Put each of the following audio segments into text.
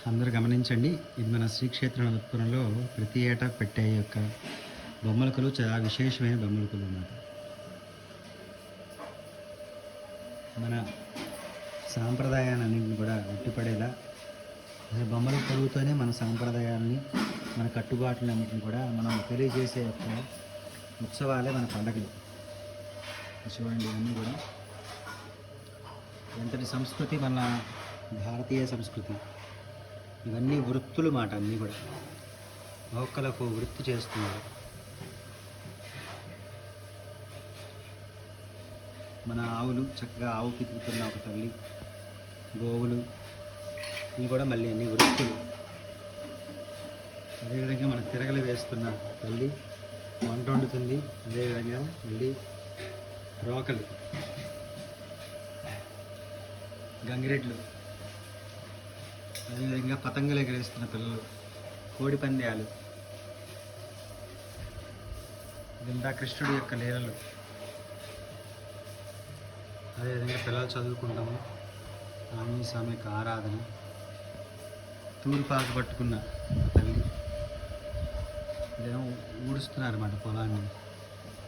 అందరూ గమనించండి. ఇది మన శ్రీక్షేత్ర అనంతపురంలో ప్రతి ఏటా పెట్టే యొక్క బొమ్మలకలు చాలా విశేషమైన బొమ్మలకలు అన్నమాట. మన సాంప్రదాయాలన్నింటిని కూడా ఉట్టిపడేలా బొమ్మల కొలువుతోనే మన సాంప్రదాయాలని, మన కట్టుబాట్లన్నింటిని కూడా మనం తెలియజేసే యొక్క ఉత్సవాలే మన పండగలు. చూడండి, ఇవన్నీ కూడా ఎంతటి సంస్కృతి, మన భారతీయ సంస్కృతి. ఇవన్నీ వృత్తులు మాట, అన్నీ కూడా ఒక్కొక్కలకు వృత్తి చేస్తున్నారు. మన ఆవులు చక్కగా ఆవు పితుకుతున్న ఒక తల్లి, గోవులు, ఇవి కూడా మళ్ళీ అన్ని వృత్తులు. అదేవిధంగా మన తిరగలు వేస్తున్న తల్లి వంట వండుతుంది. అదేవిధంగా మళ్ళీ రోకలు, గంగిరెడ్లు, అదేవిధంగా పతంగులు ఎగరేస్తున్న పిల్లలు, కోడి పందాలు, ఇదంతా కృష్ణుడి యొక్క లీలలు. అదేవిధంగా పిల్లలు చదువుకుంటాము, ఆంజనేయ స్వామి యొక్క ఆరాధన, తూర్పాకు పట్టుకున్న తల్లి, ఇదేమో ఊడుస్తున్నారు అన్నమాట పొలాన్ని,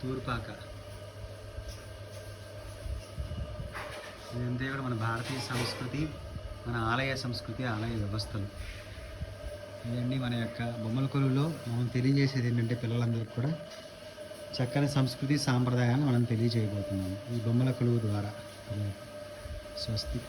తూర్పాక. ఇదంతా కూడా మన భారతీయ సంస్కృతి, మన ఆలయ సంస్కృతి, ఆలయ వ్యవస్థలు. ఇవన్నీ మన యొక్క బొమ్మల కొలువులో మనం తెలియజేసేది ఏంటంటే పిల్లలందరికీ కూడా చక్కని సంస్కృతి సాంప్రదాయాన్ని మనం తెలియజేయబోతున్నాము ఈ బొమ్మల కొలువు ద్వారా. స్వస్తి.